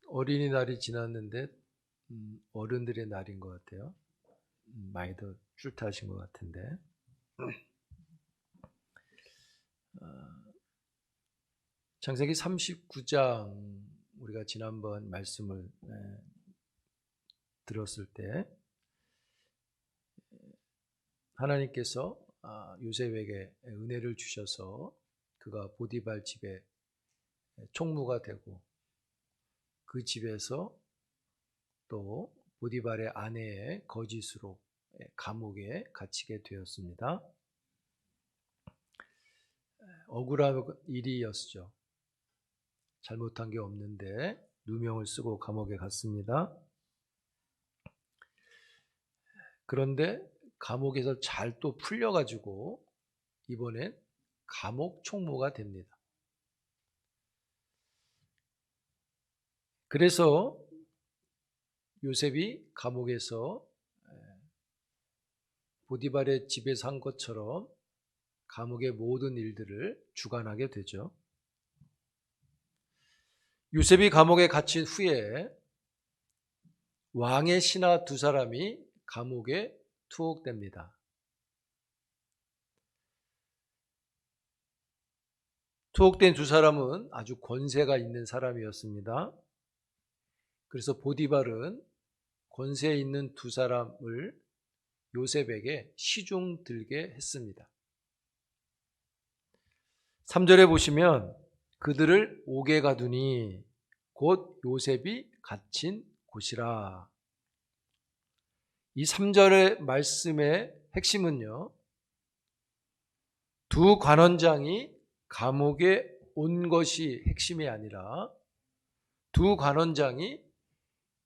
어린이날이 지났는데 어른들의 날인 것 같아요. 많이들 출타하신 것 같은데 창세기 39장 우리가 지난번 말씀을 들었을 때 하나님께서 요셉에게 은혜를 주셔서 그가 보디발 집에 총무가 되고 그 집에서 또 보디발의 아내의 거짓으로 감옥에 갇히게 되었습니다. 억울한 일이었죠. 잘못한 게 없는데 누명을 쓰고 감옥에 갔습니다. 그런데 감옥에서 잘 또 풀려가지고 이번엔 감옥 총무가 됩니다. 그래서 요셉이 감옥에서 보디발의 집에서 한 것처럼 감옥의 모든 일들을 주관하게 되죠. 요셉이 감옥에 갇힌 후에 왕의 신하 두 사람이 감옥에 투옥됩니다. 투옥된 두 사람은 아주 권세가 있는 사람이었습니다. 그래서 보디발은 권세 있는 두 사람을 요셉에게 시중 들게 했습니다. 3절에 보시면 그들을 옥에 가두니 곧 요셉이 갇힌 곳이라. 이 3절의 말씀의 핵심은요, 두 관원장이 감옥에 온 것이 핵심이 아니라 두 관원장이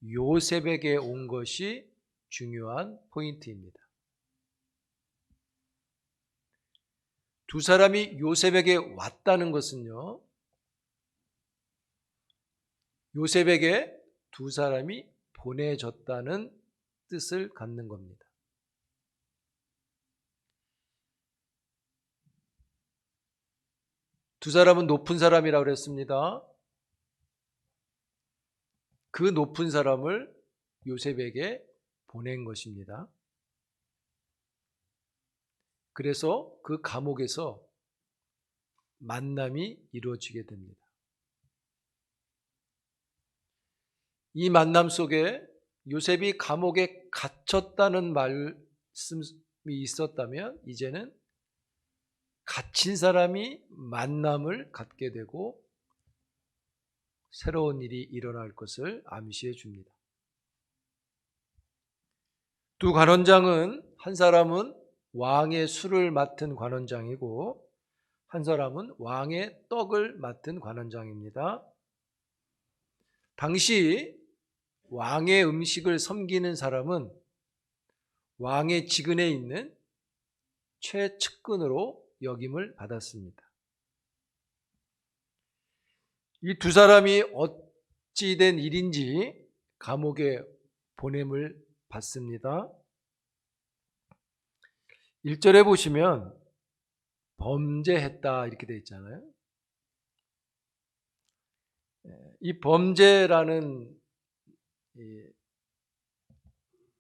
요셉에게 온 것이 중요한 포인트입니다. 두 사람이 요셉에게 왔다는 것은요, 요셉에게 두 사람이 보내졌다는 뜻을 갖는 겁니다. 두 사람은 높은 사람이라고 그랬습니다. 그 높은 사람을 요셉에게 보낸 것입니다. 그래서 그 감옥에서 만남이 이루어지게 됩니다. 이 만남 속에 요셉이 감옥에 갇혔다는 말씀이 있었다면 이제는 갇힌 사람이 만남을 갖게 되고 새로운 일이 일어날 것을 암시해 줍니다. 두 관원장은 한 사람은 왕의 술을 맡은 관원장이고 한 사람은 왕의 떡을 맡은 관원장입니다. 당시 왕의 음식을 섬기는 사람은 왕의 직은에 있는 최측근으로 역임을 받았습니다. 이 두 사람이 어찌된 일인지 감옥에 보냄을 받습니다. 1절에 보시면 범죄했다 이렇게 되어 있잖아요. 이 범죄라는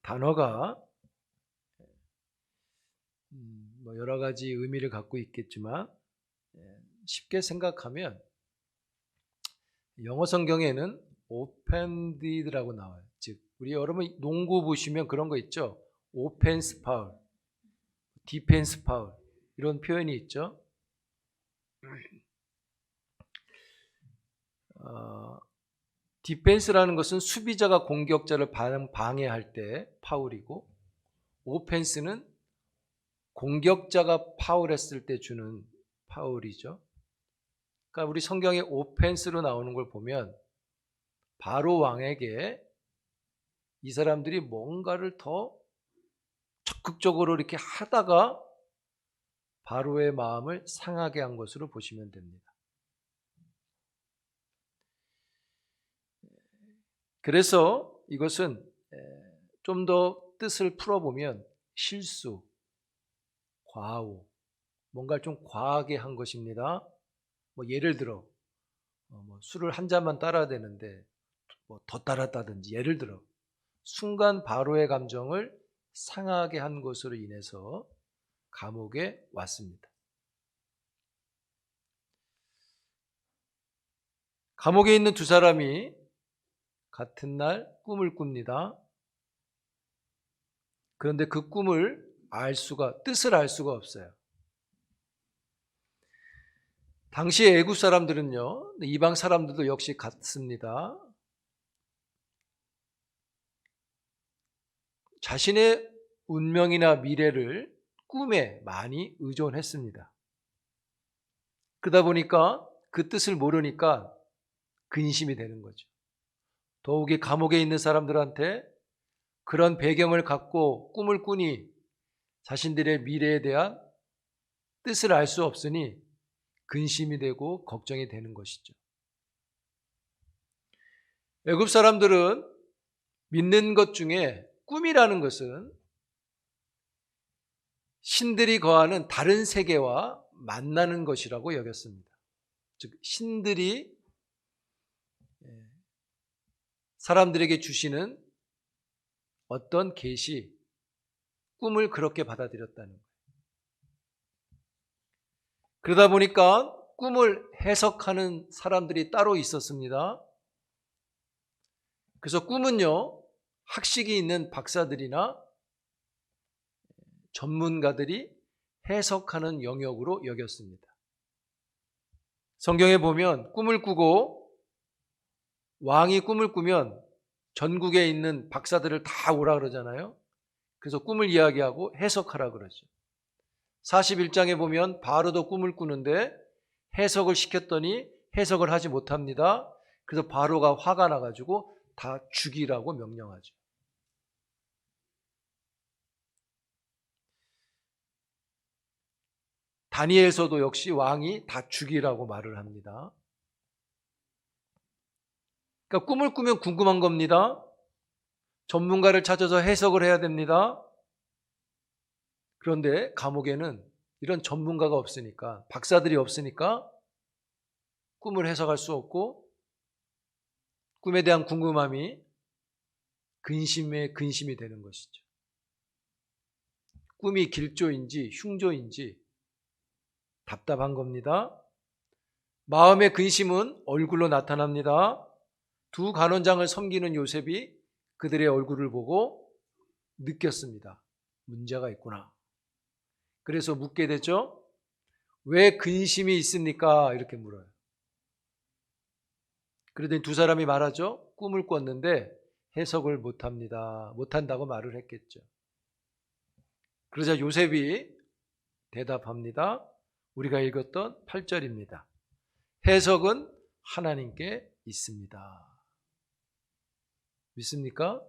단어가 여러 가지 의미를 갖고 있겠지만 쉽게 생각하면 영어 성경에는 offended라고 나와요. 즉 우리 여러분 농구 보시면 그런 거 있죠. 오펜스 파울, 디펜스 파울 이런 표현이 있죠. 디펜스라는 것은 수비자가 공격자를 방해할 때 파울이고 오펜스는 공격자가 파울했을 때 주는 파울이죠. 그러니까 우리 성경에 오펜스로 나오는 걸 보면 바로 왕에게 이 사람들이 뭔가를 더 적극적으로 이렇게 하다가 바로의 마음을 상하게 한 것으로 보시면 됩니다. 그래서 이것은 좀 더 뜻을 풀어보면 실수, 과오, 뭔가를 좀 과하게 한 것입니다. 예를 들어 술을 한 잔만 따라야 되는데 더 따랐다든지, 예를 들어 순간 바로의 감정을 상하게 한 것으로 인해서 감옥에 왔습니다. 감옥에 있는 두 사람이 같은 날 꿈을 꿉니다. 그런데 그 꿈을 뜻을 알 수가 없어요. 당시 애굽 사람들은요, 이방 사람들도 역시 같습니다. 자신의 운명이나 미래를 꿈에 많이 의존했습니다. 그러다 보니까 그 뜻을 모르니까 근심이 되는 거죠. 더욱이 감옥에 있는 사람들한테 그런 배경을 갖고 꿈을 꾸니 자신들의 미래에 대한 뜻을 알 수 없으니 근심이 되고 걱정이 되는 것이죠. 애굽 사람들은 믿는 것 중에 꿈이라는 것은 신들이 거하는 다른 세계와 만나는 것이라고 여겼습니다. 즉, 신들이 사람들에게 주시는 어떤 계시, 꿈을 그렇게 받아들였다는 거예요. 그러다 보니까 꿈을 해석하는 사람들이 따로 있었습니다. 그래서 꿈은요, 학식이 있는 박사들이나 전문가들이 해석하는 영역으로 여겼습니다. 성경에 보면 꿈을 꾸고 왕이 꿈을 꾸면 전국에 있는 박사들을 다 오라 그러잖아요. 그래서 꿈을 이야기하고 해석하라 그러죠. 41장에 보면 바로도 꿈을 꾸는데 해석을 시켰더니 해석을 하지 못합니다. 그래서 바로가 화가 나가지고 다 죽이라고 명령하죠. 다니엘서도 역시 왕이 다 죽이라고 말을 합니다. 그러니까 꿈을 꾸면 궁금한 겁니다. 전문가를 찾아서 해석을 해야 됩니다. 그런데 감옥에는 이런 전문가가 없으니까, 박사들이 없으니까 꿈을 해석할 수 없고 꿈에 대한 궁금함이 근심이 되는 것이죠. 꿈이 길조인지 흉조인지 답답한 겁니다. 마음의 근심은 얼굴로 나타납니다. 두 간원장을 섬기는 요셉이 그들의 얼굴을 보고 느꼈습니다. 문제가 있구나. 그래서 묻게 되죠. 왜 근심이 있습니까? 이렇게 물어요. 그러더니 두 사람이 말하죠. 꿈을 꿨는데 해석을 못합니다. 못한다고 말을 했겠죠. 그러자 요셉이 대답합니다. 우리가 읽었던 8절입니다. 해석은 하나님께 있습니다. 믿습니까?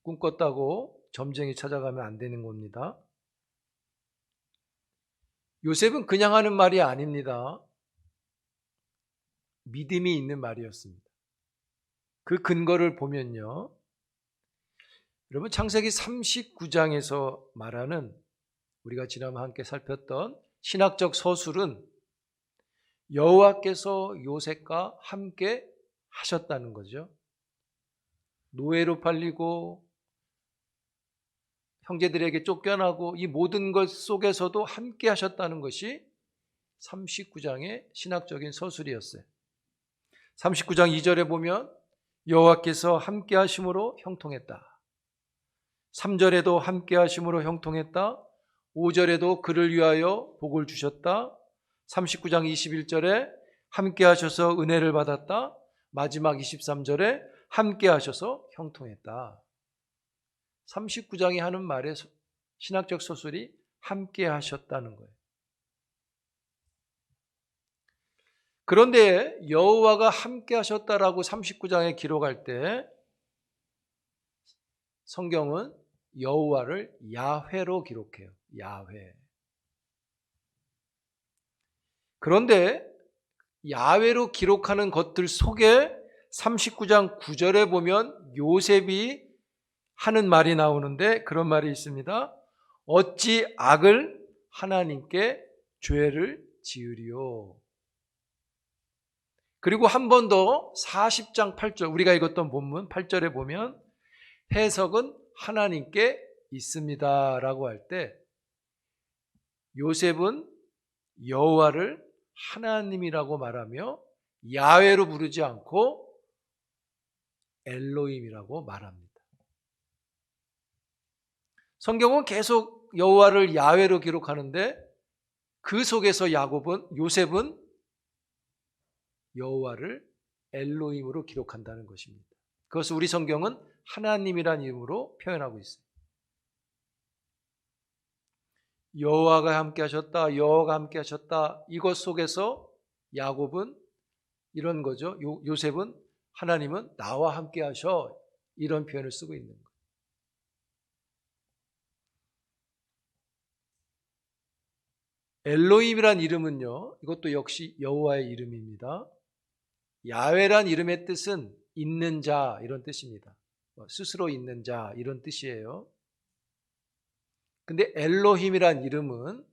꿈 꿨다고 점쟁이 찾아가면 안 되는 겁니다. 요셉은 그냥 하는 말이 아닙니다. 믿음이 있는 말이었습니다. 그 근거를 보면요. 여러분, 창세기 39장에서 말하는 우리가 지난번 함께 살폈던 신학적 서술은 여호와께서 요셉과 함께 하셨다는 거죠. 노예로 팔리고 형제들에게 쫓겨나고 이 모든 것 속에서도 함께 하셨다는 것이 39장의 신학적인 서술이었어요. 39장 2절에 보면 여호와께서 함께 하심으로 형통했다. 3절에도 함께 하심으로 형통했다. 5절에도 그를 위하여 복을 주셨다. 39장 21절에 함께 하셔서 은혜를 받았다. 마지막 23절에 함께 하셔서 형통했다. 39장이 하는 말의 신학적 서술이 함께 하셨다는 거예요. 그런데 여호와가 함께 하셨다라고 39장에 기록할 때 성경은 여호와를 야훼로 기록해요. 야훼. 그런데 야훼로 기록하는 것들 속에 39장 9절에 보면 요셉이 하는 말이 나오는데 그런 말이 있습니다. 어찌 악을 하나님께 죄를 지으리요. 그리고 한 번 더 40장 8절 우리가 읽었던 본문 8절에 보면 해석은 하나님께 있습니다 라고 할 때 요셉은 여호와를 하나님이라고 말하며 야훼로 부르지 않고 엘로힘이라고 말합니다. 성경은 계속 여호와를 야훼로 기록하는데 그 속에서 요셉은 여호와를 엘로힘으로 기록한다는 것입니다. 그것을 우리 성경은 하나님이란 이름으로 표현하고 있어요. 여호와가 함께 하셨다, 여호와가 함께 하셨다. 이것 속에서 야곱은 이런 거죠. 요셉은 하나님은 나와 함께 하셔. 이런 표현을 쓰고 있는 거예요. 엘로힘이란 이름은요, 이것도 역시 여호와의 이름입니다. 야훼란 이름의 뜻은 있는 자 이런 뜻입니다. 스스로 있는 자 이런 뜻이에요. 근데 엘로힘이란 이름은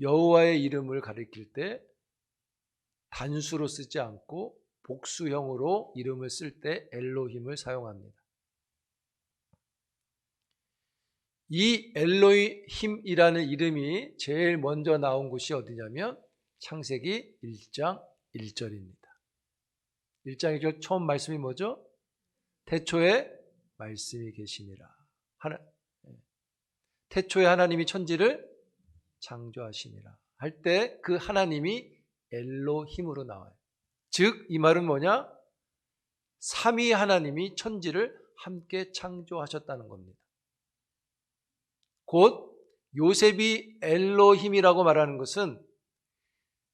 여호와의 이름을 가리킬 때 단수로 쓰지 않고 복수형으로 이름을 쓸 때 엘로힘을 사용합니다. 이 엘로힘이라는 이름이 제일 먼저 나온 곳이 어디냐면 창세기 1장 1절입니다. 1장 1절 처음 말씀이 뭐죠? 태초에 말씀이 계시니라. 태초에 하나님이 천지를 창조하시니라 할 때 그 하나님이 엘로힘으로 나와요. 즉 이 말은 뭐냐? 삼위 하나님이 천지를 함께 창조하셨다는 겁니다. 곧 요셉이 엘로힘이라고 말하는 것은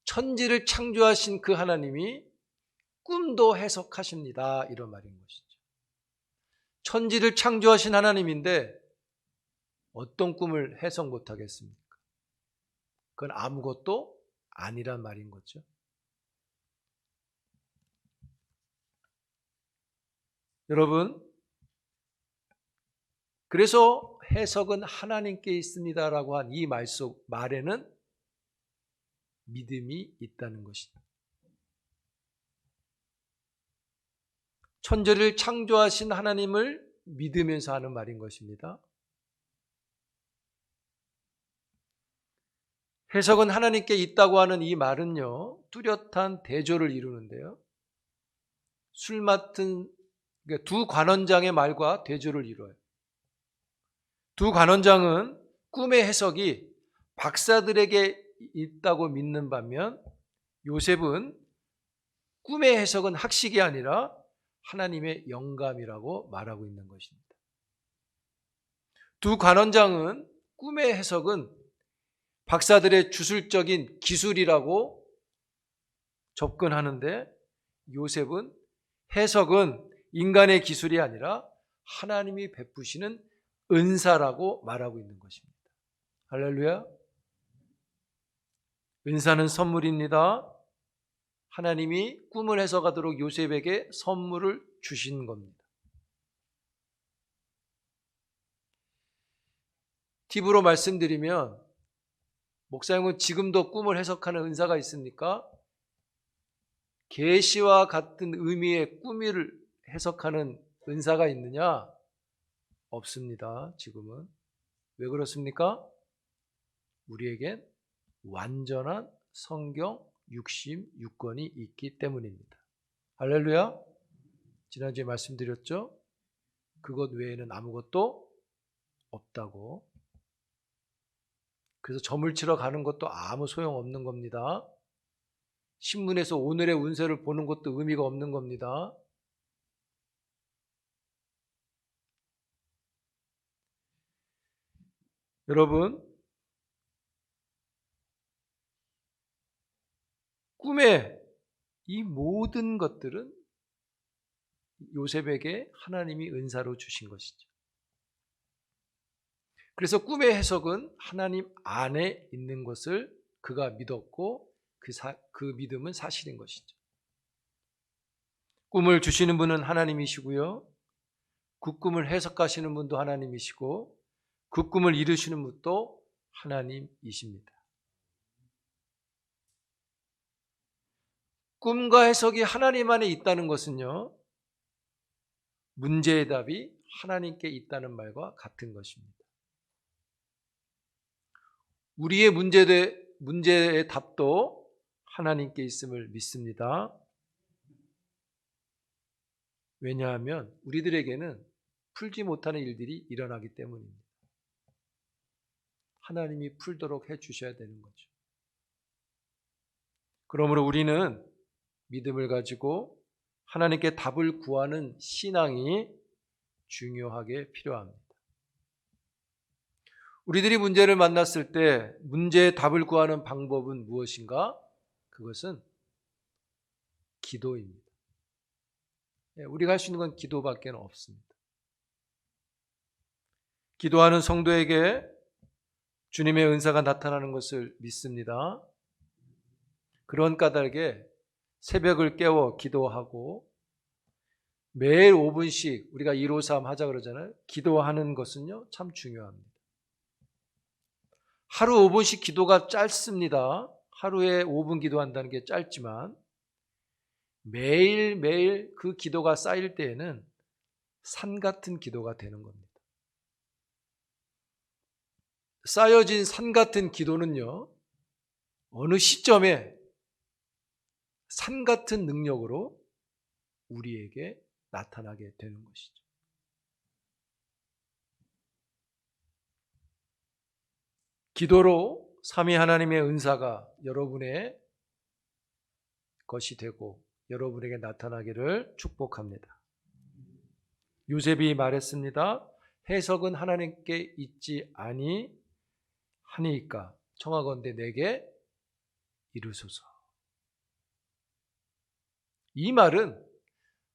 천지를 창조하신 그 하나님이 꿈도 해석하십니다. 이런 말인 것이죠. 천지를 창조하신 하나님인데 어떤 꿈을 해석 못하겠습니까? 그건 아무것도 아니란 말인 거죠. 여러분, 그래서 해석은 하나님께 있습니다라고 한 이 말에는 믿음이 있다는 것입니다. 천지를 창조하신 하나님을 믿으면서 하는 말인 것입니다. 해석은 하나님께 있다고 하는 이 말은요, 뚜렷한 대조를 이루는데요. 술 맡은 두 관원장의 말과 대조를 이루어요. 두 관원장은 꿈의 해석이 박사들에게 있다고 믿는 반면 요셉은 꿈의 해석은 학식이 아니라 하나님의 영감이라고 말하고 있는 것입니다. 두 관원장은 꿈의 해석은 박사들의 주술적인 기술이라고 접근하는데 요셉은 해석은 인간의 기술이 아니라 하나님이 베푸시는 은사라고 말하고 있는 것입니다. 할렐루야. 은사는 선물입니다. 하나님이 꿈을 해석하도록 요셉에게 선물을 주신 겁니다. 팁으로 말씀드리면 목사님은 지금도 꿈을 해석하는 은사가 있습니까? 계시와 같은 의미의 꿈을 해석하는 은사가 있느냐? 없습니다. 지금은. 왜 그렇습니까? 우리에겐 완전한 성경 66권이 있기 때문입니다. 할렐루야. 지난주에 말씀드렸죠? 그것 외에는 아무것도 없다고. 그래서 점을 치러 가는 것도 아무 소용없는 겁니다. 신문에서 오늘의 운세를 보는 것도 의미가 없는 겁니다. 여러분, 꿈의 이 모든 것들은 요셉에게 하나님이 은사로 주신 것이죠. 그래서 꿈의 해석은 하나님 안에 있는 것을 그가 믿었고 그 믿음은 사실인 것이죠. 꿈을 주시는 분은 하나님이시고요. 그 꿈을 해석하시는 분도 하나님이시고 그 꿈을 이루시는 분도 하나님이십니다. 꿈과 해석이 하나님 안에 있다는 것은요, 문제의 답이 하나님께 있다는 말과 같은 것입니다. 우리의 문제의 답도 하나님께 있음을 믿습니다. 왜냐하면 우리들에게는 풀지 못하는 일들이 일어나기 때문입니다. 하나님이 풀도록 해 주셔야 되는 거죠. 그러므로 우리는 믿음을 가지고 하나님께 답을 구하는 신앙이 중요하게 필요합니다. 우리들이 문제를 만났을 때 문제의 답을 구하는 방법은 무엇인가? 그것은 기도입니다. 우리가 할 수 있는 건 기도밖에 없습니다. 기도하는 성도에게 주님의 은사가 나타나는 것을 믿습니다. 그런 까닭에 새벽을 깨워 기도하고 매일 5분씩 우리가 153 하자 그러잖아요. 기도하는 것은요, 참 중요합니다. 하루 5분씩 기도가 짧습니다. 하루에 5분 기도한다는 게 짧지만 매일매일 그 기도가 쌓일 때에는 산 같은 기도가 되는 겁니다. 쌓여진 산 같은 기도는요, 어느 시점에 산 같은 능력으로 우리에게 나타나게 되는 것이죠. 기도로 삼위 하나님의 은사가 여러분의 것이 되고 여러분에게 나타나기를 축복합니다. 요셉이 말했습니다. 해석은 하나님께 있지 아니하니까 청하건대 내게 이루소서. 이 말은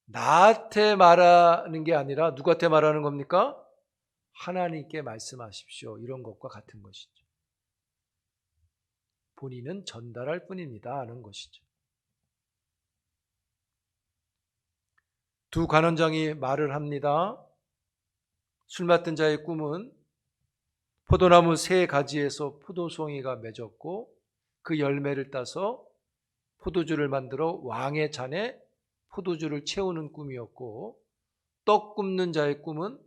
나한테 말하는 게 아니라 누구한테 말하는 겁니까? 하나님께 말씀하십시오. 이런 것과 같은 것이죠. 본인은 전달할 뿐입니다 하는 것이죠. 두 간원장이 말을 합니다. 술 맡은 자의 꿈은 포도나무 3가지에서 포도송이가 맺었고 그 열매를 따서 포도주를 만들어 왕의 잔에 포도주를 채우는 꿈이었고, 떡 굽는 자의 꿈은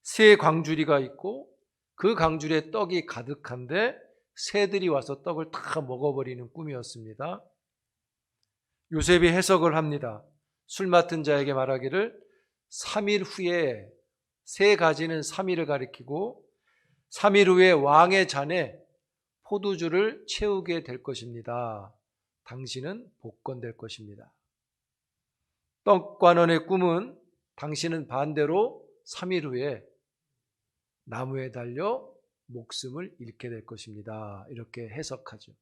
3광주리가 있고 그 광주리에 떡이 가득한데 새들이 와서 떡을 다 먹어버리는 꿈이었습니다. 요셉이 해석을 합니다. 술 맡은 자에게 말하기를 3일 후에 3가지는 3일을 가리키고 3일 후에 왕의 잔에 포도주를 채우게 될 것입니다. 당신은 복권될 것입니다. 떡관원의 꿈은 당신은 반대로 3일 후에 나무에 달려 목숨을 잃게 될 것입니다. 이렇게 해석하죠.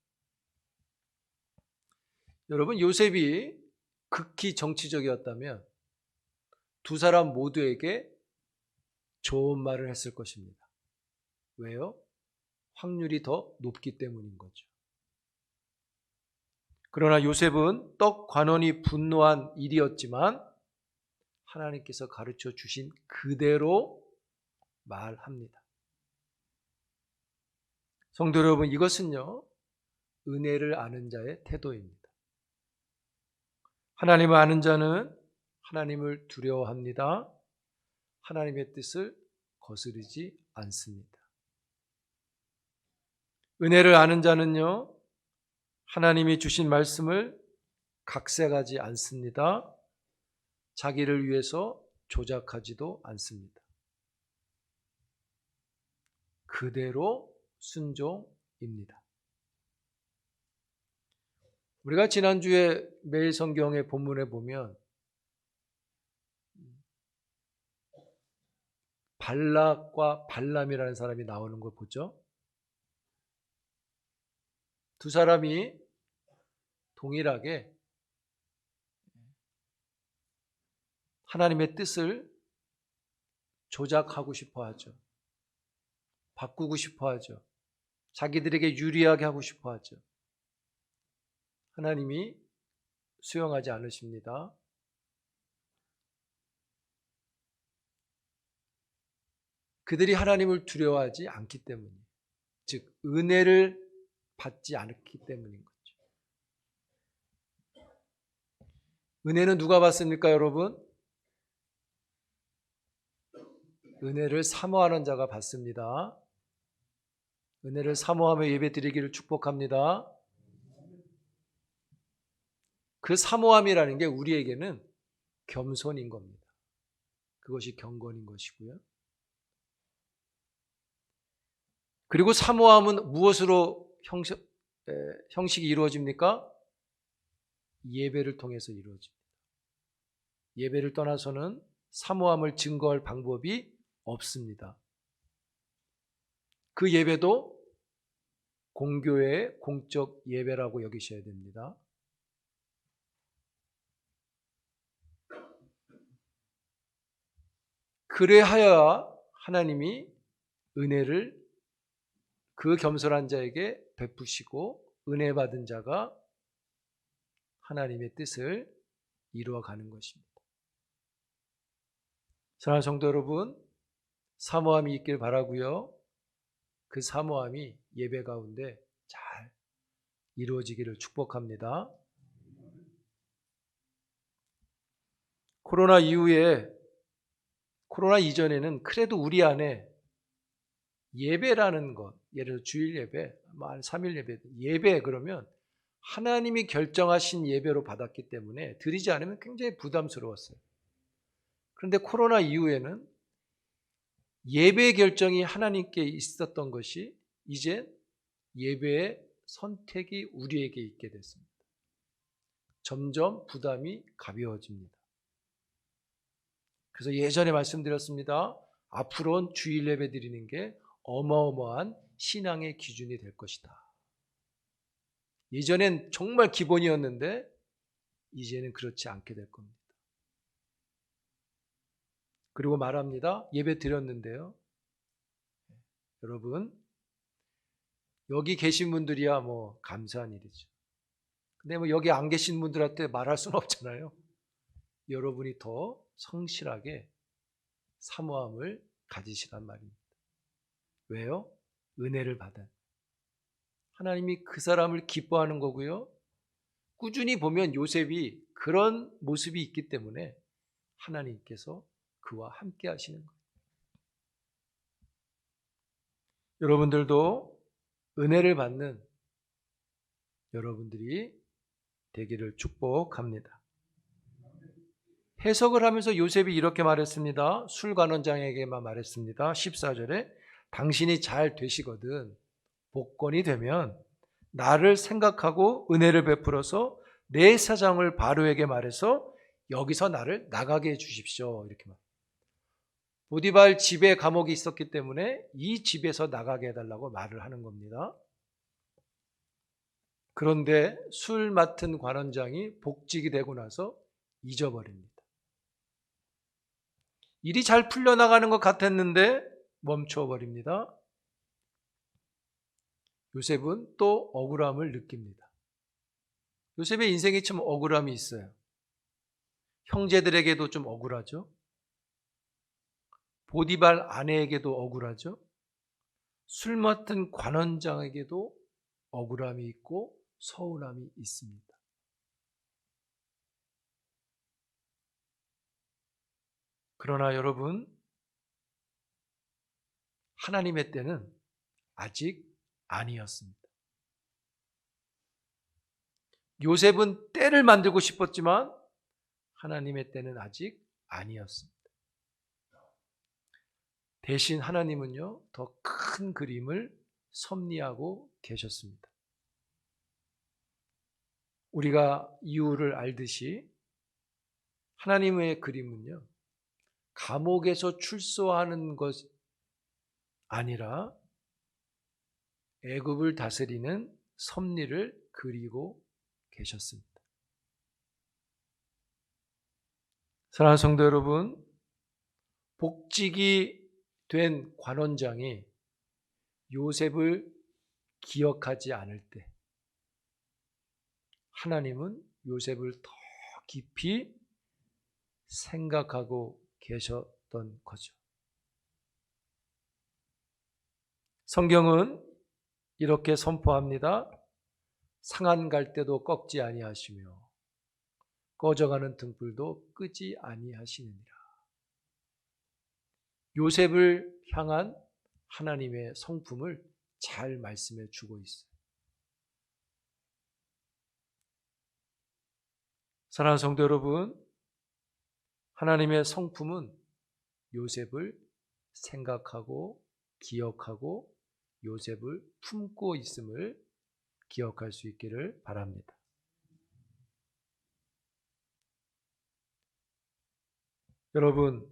여러분, 요셉이 극히 정치적이었다면 두 사람 모두에게 좋은 말을 했을 것입니다. 왜요? 확률이 더 높기 때문인 거죠. 그러나 요셉은 떡 관원이 분노한 일이었지만 하나님께서 가르쳐 주신 그대로 말합니다. 성도 여러분, 이것은요, 은혜를 아는 자의 태도입니다. 하나님을 아는 자는 하나님을 두려워합니다. 하나님의 뜻을 거스르지 않습니다. 은혜를 아는 자는요, 하나님이 주신 말씀을 각색하지 않습니다. 자기를 위해서 조작하지도 않습니다. 그대로 순종입니다. 우리가 지난주에 매일 성경의 본문에 보면 발락과 발람이라는 사람이 나오는 걸 보죠. 두 사람이 동일하게 하나님의 뜻을 조작하고 싶어 하죠. 바꾸고 싶어 하죠. 자기들에게 유리하게 하고 싶어 하죠. 하나님이 수용하지 않으십니다. 그들이 하나님을 두려워하지 않기 때문이에요. 즉, 은혜를 받지 않기 때문인 거죠. 은혜는 누가 받습니까, 여러분? 은혜를 사모하는 자가 받습니다. 은혜를 사모하며 예배드리기를 축복합니다. 그 사모함이라는 게 우리에게는 겸손인 겁니다. 그것이 경건인 것이고요. 그리고 사모함은 무엇으로 형식이 이루어집니까? 예배를 통해서 이루어집니다. 예배를 떠나서는 사모함을 증거할 방법이 없습니다. 그 예배도 공교회의 공적 예배라고 여기셔야 됩니다. 그래야 하나님이 은혜를 그 겸손한 자에게 베푸시고 은혜 받은 자가 하나님의 뜻을 이루어가는 것입니다. 사랑하는 성도 여러분, 사모함이 있길 바라고요. 그 사모함이 예배 가운데 잘 이루어지기를 축복합니다. 코로나 이전에는 그래도 우리 안에 예배라는 것, 예를 들어 주일 예배, 한 3일 예배 그러면 하나님이 결정하신 예배로 받았기 때문에 드리지 않으면 굉장히 부담스러웠어요. 그런데 코로나 이후에는 예배 결정이 하나님께 있었던 것이 이제 예배의 선택이 우리에게 있게 됐습니다. 점점 부담이 가벼워집니다. 그래서 예전에 말씀드렸습니다. 앞으로는 주일 예배 드리는 게 어마어마한 신앙의 기준이 될 것이다. 예전엔 정말 기본이었는데 이제는 그렇지 않게 될 겁니다. 그리고 말합니다. 예배 드렸는데요. 여러분, 여기 계신 분들이야 감사한 일이죠. 근데 여기 안 계신 분들한테 말할 수는 없잖아요. 여러분이 더 성실하게 사모함을 가지시란 말입니다. 왜요? 은혜를 받은. 하나님이 그 사람을 기뻐하는 거고요. 꾸준히 보면 요셉이 그런 모습이 있기 때문에 하나님께서 그와 함께 하시는 거예요. 여러분들도 은혜를 받는 여러분들이 되기를 축복합니다. 해석을 하면서 요셉이 이렇게 말했습니다. 술관원장에게만 말했습니다. 14절에 당신이 잘 되시거든 복권이 되면 나를 생각하고 은혜를 베풀어서 내 사장을 바로에게 말해서 여기서 나를 나가게 해 주십시오. 이렇게 말. 보디발 집에 감옥이 있었기 때문에 이 집에서 나가게 해달라고 말을 하는 겁니다. 그런데 술 맡은 관원장이 복직이 되고 나서 잊어버립니다. 일이 잘 풀려나가는 것 같았는데 멈춰버립니다. 요셉은 또 억울함을 느낍니다. 요셉의 인생에 참 억울함이 있어요. 형제들에게도 좀 억울하죠. 보디발 아내에게도 억울하죠. 술 맡은 관원장에게도 억울함이 있고 서운함이 있습니다. 그러나 여러분, 하나님의 때는 아직 아니었습니다. 요셉은 때를 만들고 싶었지만 하나님의 때는 아직 아니었습니다. 대신 하나님은요, 더 큰 그림을 섭리하고 계셨습니다. 우리가 이유를 알듯이 하나님의 그림은요, 감옥에서 출소하는 것 아니라 애굽을 다스리는 섭리를 그리고 계셨습니다. 사랑하는 성도 여러분, 복직이 된 관원장이 요셉을 기억하지 않을 때 하나님은 요셉을 더 깊이 생각하고 계셨던 거죠. 성경은 이렇게 선포합니다. 상한 갈 때도 꺾지 아니하시며 꺼져가는 등불도 끄지 아니하시느니라. 요셉을 향한 하나님의 성품을 잘 말씀해 주고 있어요. 사랑하는 성도 여러분, 하나님의 성품은 요셉을 생각하고 기억하고 요셉을 품고 있음을 기억할 수 있기를 바랍니다. 여러분,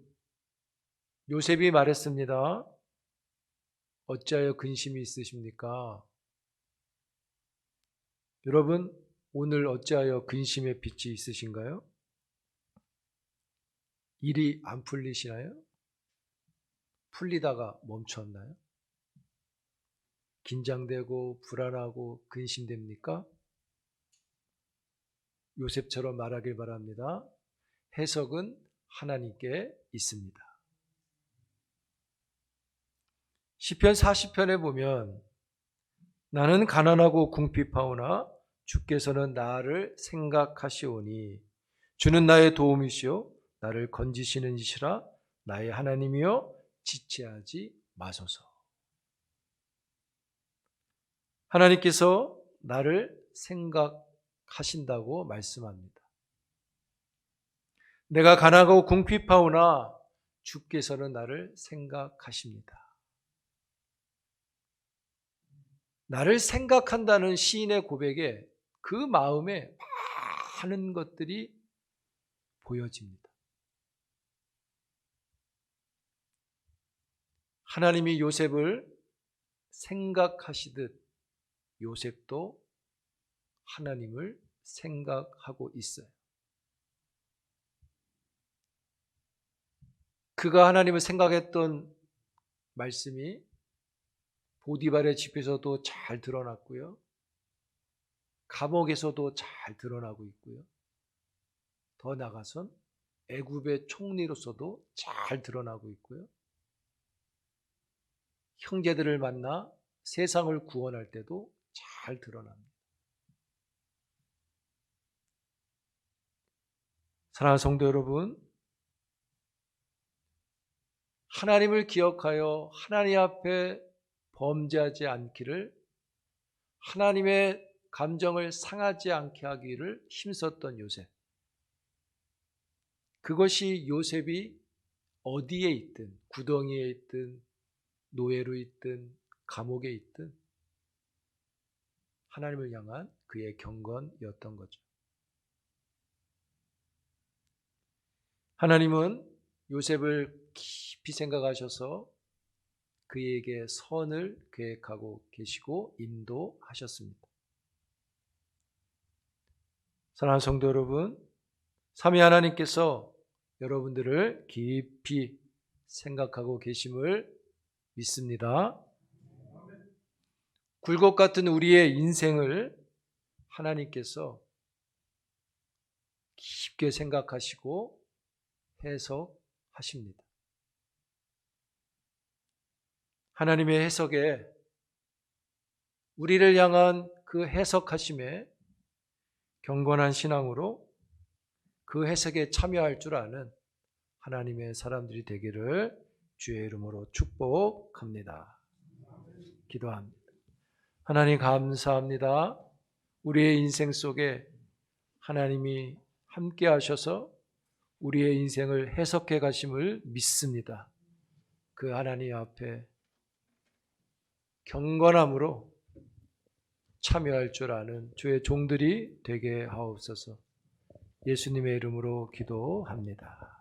요셉이 말했습니다. 어찌하여 근심이 있으십니까? 여러분, 오늘 어찌하여 근심의 빛이 있으신가요? 일이 안 풀리시나요? 풀리다가 멈췄나요? 긴장되고 불안하고 근심됩니까? 요셉처럼 말하길 바랍니다. 해석은 하나님께 있습니다. 시편 40편에 보면 나는 가난하고 궁핍하오나 주께서는 나를 생각하시오니 주는 나의 도움이시오 나를 건지시는 이시라 나의 하나님이여 지체하지 마소서. 하나님께서 나를 생각하신다고 말씀합니다. 내가 가난하고 궁핍하오나 주께서는 나를 생각하십니다. 나를 생각한다는 시인의 고백에 그 마음에 많은 것들이 보여집니다. 하나님이 요셉을 생각하시듯 요셉도 하나님을 생각하고 있어요. 그가 하나님을 생각했던 말씀이 보디발의 집에서도 잘 드러났고요. 감옥에서도 잘 드러나고 있고요. 더 나아가선 애굽의 총리로서도 잘 드러나고 있고요. 형제들을 만나 세상을 구원할 때도 잘 드러납니다. 사랑하는 성도 여러분, 하나님을 기억하여 하나님 앞에 범죄하지 않기를, 하나님의 감정을 상하지 않게 하기를 힘썼던 요셉. 그것이 요셉이 어디에 있든, 구덩이에 있든 노예로 있든 감옥에 있든 하나님을 향한 그의 경건이었던 거죠. 하나님은 요셉을 깊이 생각하셔서 그에게 선을 계획하고 계시고 인도하셨습니다. 사랑하는 성도 여러분, 삼위 하나님께서 여러분들을 깊이 생각하고 계심을 믿습니다. 굴곡 같은 우리의 인생을 하나님께서 깊게 생각하시고 해석하십니다. 하나님의 해석에, 우리를 향한 그 해석하심에 경건한 신앙으로 그 해석에 참여할 줄 아는 하나님의 사람들이 되기를 주의 이름으로 축복합니다. 기도합니다. 하나님 감사합니다. 우리의 인생 속에 하나님이 함께 하셔서 우리의 인생을 해석해 가심을 믿습니다. 그 하나님 앞에 경건함으로 참여할 줄 아는 주의 종들이 되게 하옵소서. 예수님의 이름으로 기도합니다.